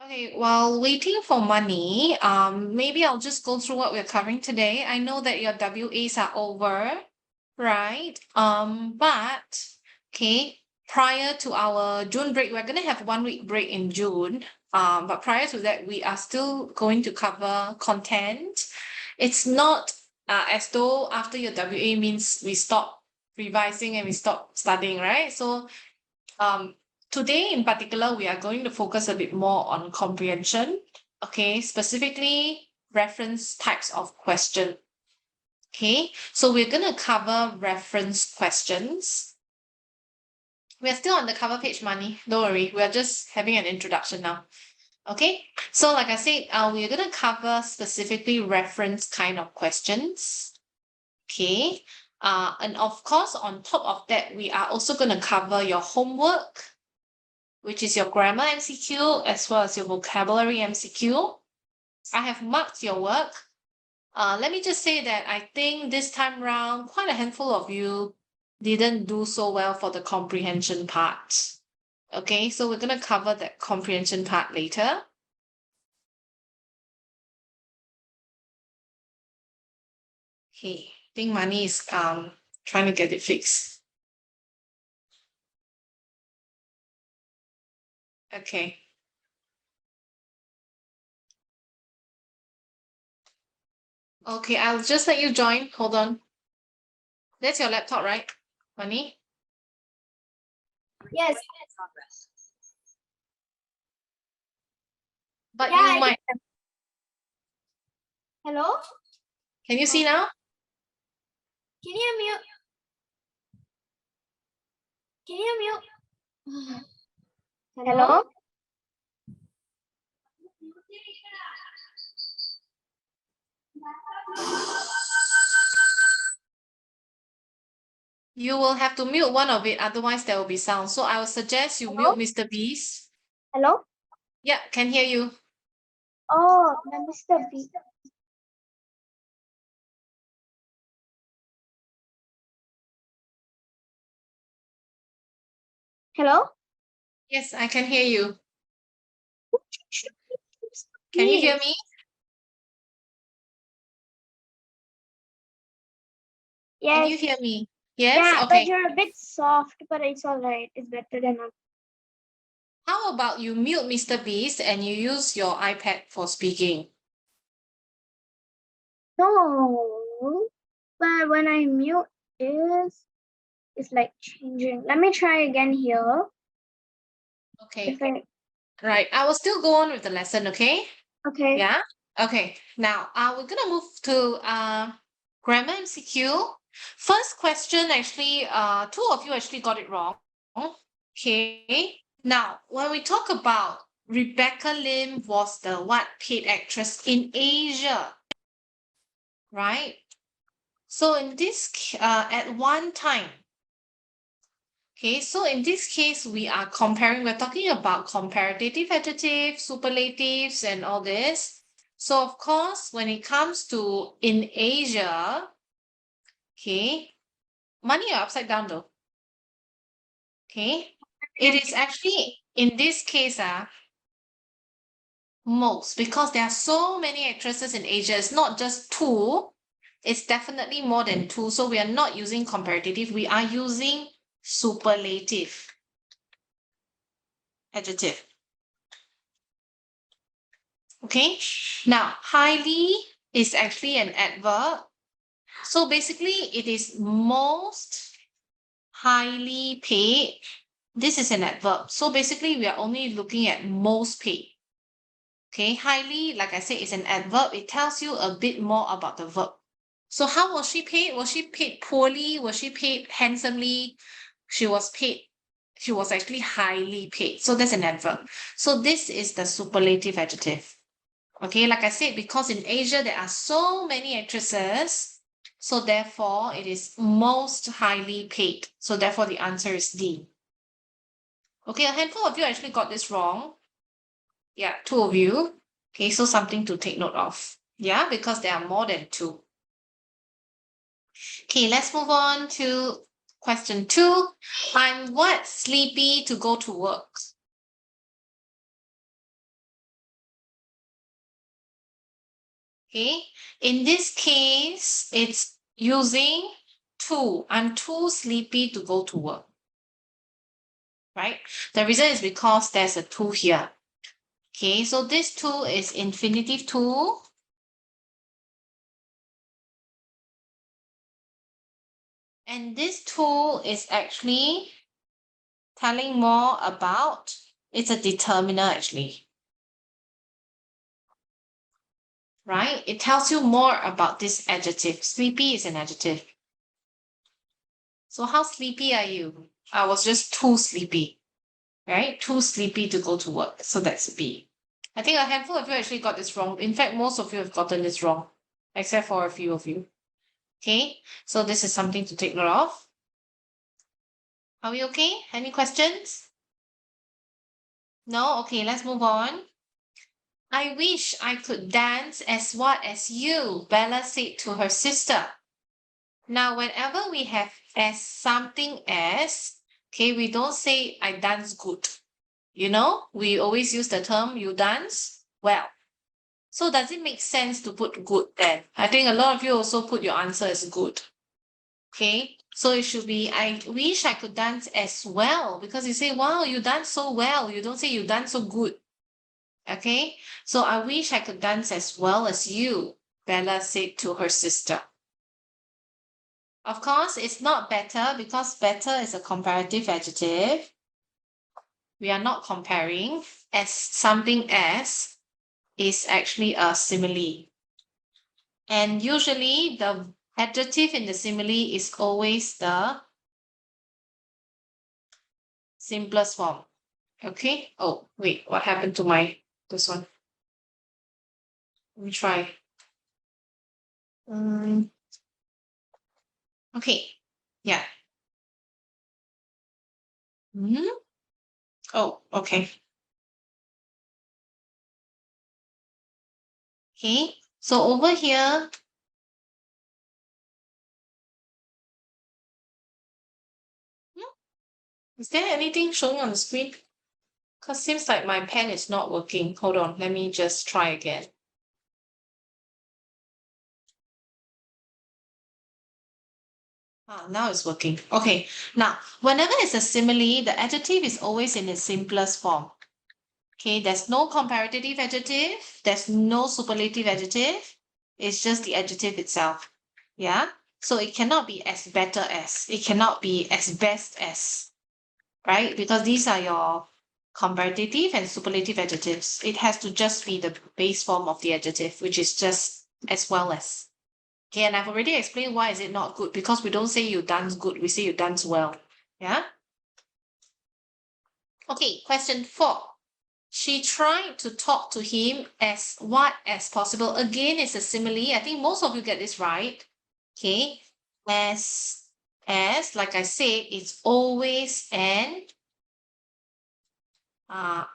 Okay, while waiting for money, maybe I'll just go through what we're covering today. I know that your WAs are over, right? But okay, prior to our June break, we're gonna have 1 week break in June. But prior to that, we are still going to cover content. It's not as though after your WA means we stop revising and we stop studying, right? So today in particular, we are going to focus a bit more on comprehension, okay, specifically reference types of question. Okay, so we're going to cover reference questions. We're still on the cover page, Money. Don't worry, we're just having an introduction now. Okay, so like I said, we're going to cover specifically reference kind of questions. Okay, and of course, on top of that, we are also going to cover your homework, which is your grammar MCQ as well as your vocabulary MCQ. I have marked your work. Let me just say that I think this time round, quite a handful of you didn't do so well for the comprehension part. Okay, so we're going to cover that comprehension part later. Okay, I think Money is trying to get it fixed. Okay. Okay, I'll just let you join. Hold on. That's your laptop, right, Money? Yes. But Yeah, you might. Hello? Can you see now? Can you mute? Can you mute? Hello? You will have to mute one of it, otherwise there will be sound. So I will suggest you Hello? mute Mr. Beast. Hello? Yeah, can hear you. Oh, Mr. B. Hello? Yes, I can hear you. Can you hear me? Yes. Can you hear me? Yes? Yeah, Okay. but you're a bit soft, but it's all right. It's better than How about you mute Mr. Beast and you use your iPad for speaking? No. But when I mute it's like changing. Let me try again here. Okay. Right. I will still go on with the lesson, okay? Okay. Yeah? Okay. Now, we're gonna move to grammar MCQ. First question, actually, two of you actually got it wrong. Okay. Now, when we talk about Rebecca Lim was the what paid actress in Asia, right? So in this, at one time, okay, so in this case, we are comparing, we're talking about comparative adjectives, superlatives, and all this. So of course, when it comes to in Asia, okay, Money are upside down though. Okay, it is actually in this case, most, because there are so many actresses in Asia. It's not just two, it's definitely more than two. So we are not using comparative, we are using superlative adjective. Okay, now highly is actually an adverb. So basically, it is most highly paid. This is an adverb. So basically, we are only looking at most paid. Okay, highly, like I said, is an adverb. It tells you a bit more about the verb. So how was she paid? Was she paid poorly? Was she paid handsomely? She was paid. She was actually highly paid. So that's an adverb. So this is the superlative adjective. Okay, like I said, because in Asia there are so many actresses, so therefore it is most highly paid. So therefore the answer is D. Okay, a handful of you actually got this wrong. Yeah, two of you. Okay, so something to take note of. Yeah, because there are more than two. Okay, let's move on to question 2. I'm what? Sleepy to go to work. Okay. In this case, it's using too. I'm too sleepy to go to work. Right? The reason is because there's a too here. Okay, so this too is infinitive too. And this too is actually telling more about, it's a determiner actually. Right? It tells you more about this adjective. Sleepy is an adjective. So how sleepy are you? I was just too sleepy. Right? Too sleepy to go to work. So that's B. I think a handful of you actually got this wrong. In fact, most of you have gotten this wrong, except for a few of you. Okay, so this is something to take note of. Are we okay? Any questions? No? Okay, let's move on. I wish I could dance as what as you, Bella said to her sister. Now, whenever we have as something as, okay, we don't say I dance good. You know, we always use the term you dance well. So does it make sense to put good then? I think a lot of you also put your answer as good. Okay, so it should be, I wish I could dance as well, because you say, wow, you dance so well. You don't say you dance so good. Okay, so I wish I could dance as well as you, Bella said to her sister. Of course, it's not better because better is a comparative adjective. We are not comparing, as something as is actually a simile. And usually the adjective in the simile is always the simplest form. Okay. Oh, wait, what happened to this one? Let me try. Okay. Yeah. Hmm. Oh, okay. Okay. So over here, hmm, is there anything showing on the screen? Because seems like my pen is not working. Hold on. Let me just try again. Ah, now it's working. Okay. Now, whenever it's a simile, the adjective is always in its simplest form. Okay, there's no comparative adjective, there's no superlative adjective, it's just the adjective itself. Yeah, so it cannot be as better as, it cannot be as best as, right? Because these are your comparative and superlative adjectives. It has to just be the base form of the adjective, which is just as well as. Okay, and I've already explained why is it not good, because we don't say you dance good, we say you dance well. Yeah. Okay, question 4. She tried to talk to him as what as possible. Again, it's a simile. I think most of you get this right. Okay. As like I said, it's always an uh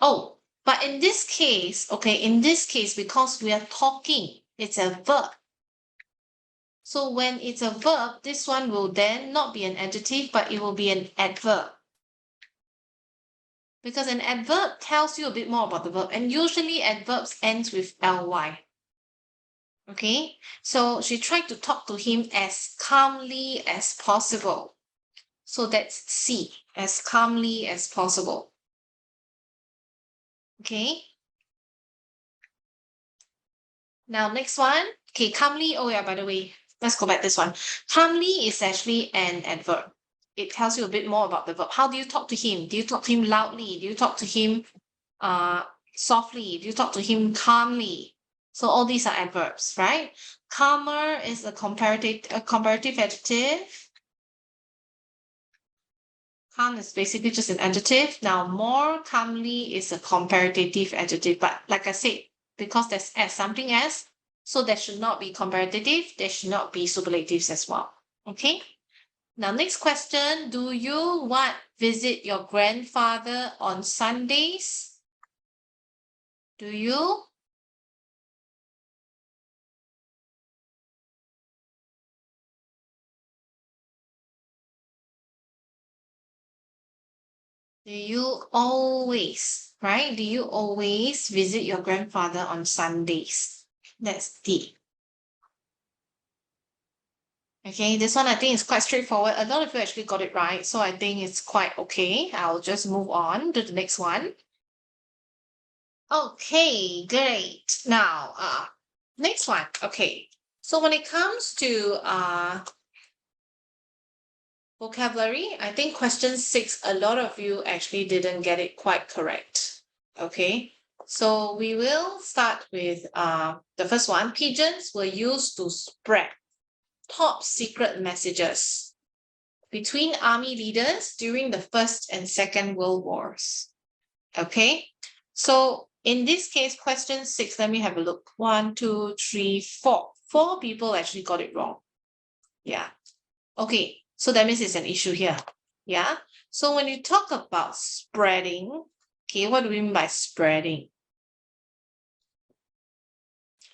oh, but in this case, okay, in this case, because we are talking, it's a verb. So when it's a verb, this one will then not be an adjective, but it will be an adverb. Because an adverb tells you a bit more about the verb, and usually adverbs ends with ly. Okay, so she tried to talk to him as calmly as possible. So that's C, as calmly as possible. Okay. Now next one. Okay, calmly. Oh yeah, by the way, let's go back this one. Calmly is actually an adverb. It tells you a bit more about the verb. How do you talk to him? Do you talk to him loudly? Do you talk to him softly? Do you talk to him calmly? So all these are adverbs, right? Calmer is a comparative adjective. Calm is basically just an adjective. Now, more calmly is a comparative adjective. But like I said, because there's as something as, so there should not be comparative. There should not be superlatives as well. Okay. Now, next question. Do you what visit your grandfather on Sundays? Do you? Do you always, right? Do you always visit your grandfather on Sundays? That's D. Okay, this one I think is quite straightforward. A lot of you actually got it right, so I think it's quite okay. I'll just move on to the next one. Okay, great. Now, next one. Okay, so when it comes to vocabulary, I think question 6, a lot of you actually didn't get it quite correct. Okay, so we will start with the first one. Pigeons were used to spread top secret messages between army leaders during the First and Second World Wars. Okay, so in this case, question 6, let me have a look. 1, 2, 3, 4. 4 people actually got it wrong. Yeah. Okay, so that means it's an issue here. Yeah. So when you talk about spreading, okay, what do we mean by spreading?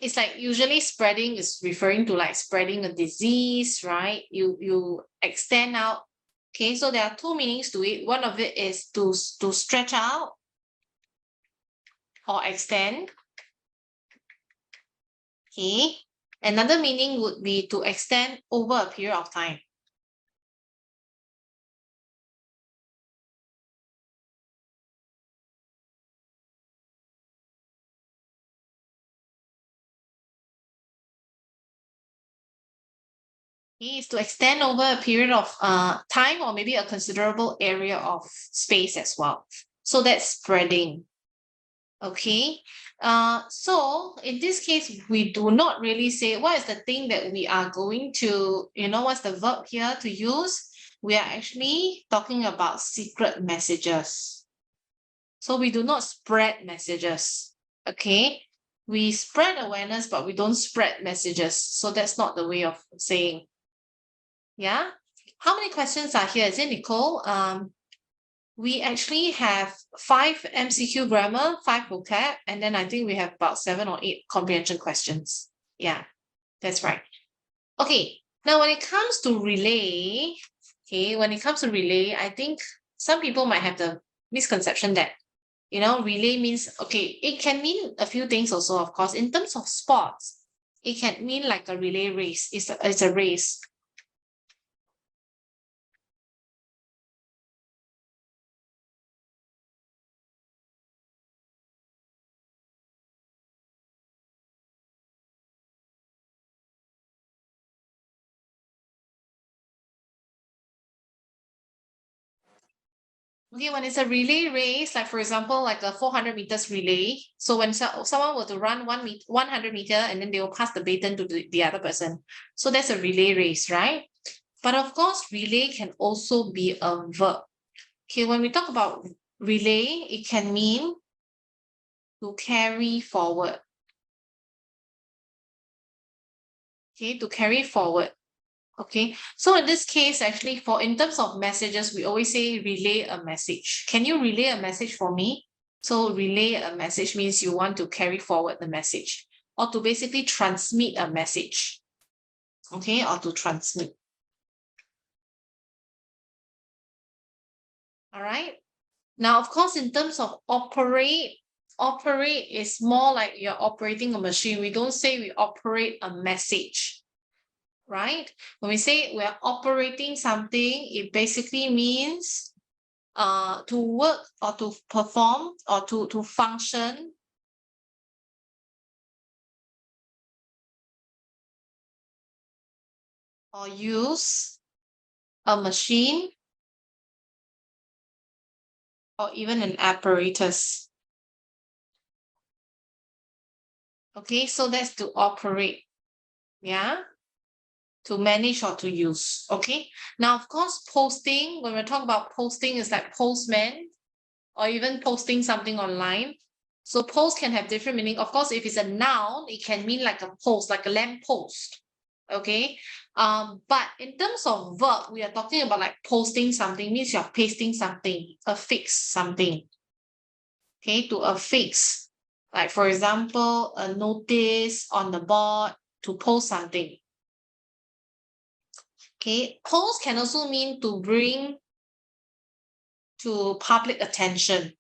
It's like usually spreading is referring to like spreading a disease, right? You extend out. Okay, so there are two meanings to it. One of it is to stretch out or extend. Okay. Another meaning would be to extend over a period of time. Okay, is to extend over a period of time or maybe a considerable area of space as well. So that's spreading. Okay. So in this case, we do not really say what is the thing that we are going to, what's the verb here to use? We are actually talking about secret messages. So we do not spread messages. Okay. We spread awareness, but we don't spread messages. So that's not the way of saying. Yeah. How many questions are here? Is it Nicole? We actually have 5 MCQ grammar, 5 vocab, and then I think we have about 7 or 8 comprehension questions. Yeah, that's right. Okay, now when it comes to relay, I think some people might have the misconception that, relay means, okay, it can mean a few things also, of course. In terms of sports, it can mean like a relay race. It's a race. Okay, when it's a relay race, like for example, like a 400 meters relay. So when someone were to run 100 meter and then they will pass the baton to the other person. So that's a relay race, right? But of course, relay can also be a verb. Okay, when we talk about relay, it can mean to carry forward. Okay, to carry forward. Okay, so in this case, actually, in terms of messages, we always say relay a message. Can you relay a message for me? So relay a message means you want to carry forward the message or to basically transmit a message. Okay, or to transmit. All right. Now, of course, in terms of operate is more like you're operating a machine. We don't say we operate a message, right? When we say we're operating something, it basically means to work or to perform or to function or use a machine or even an apparatus. Okay, so that's to operate. Yeah, to manage or to use. Okay, now of course, posting, when we talk about posting, is like postman or even posting something online. So post can have different meaning. Of course, if it's a noun, it can mean like a post, like a lamp post. Okay. But in terms of verb, we are talking about like posting something, means you're pasting something, affix something. Okay, to affix. Like for example, a notice on the board to post something. Okay, post can also mean to bring to public attention.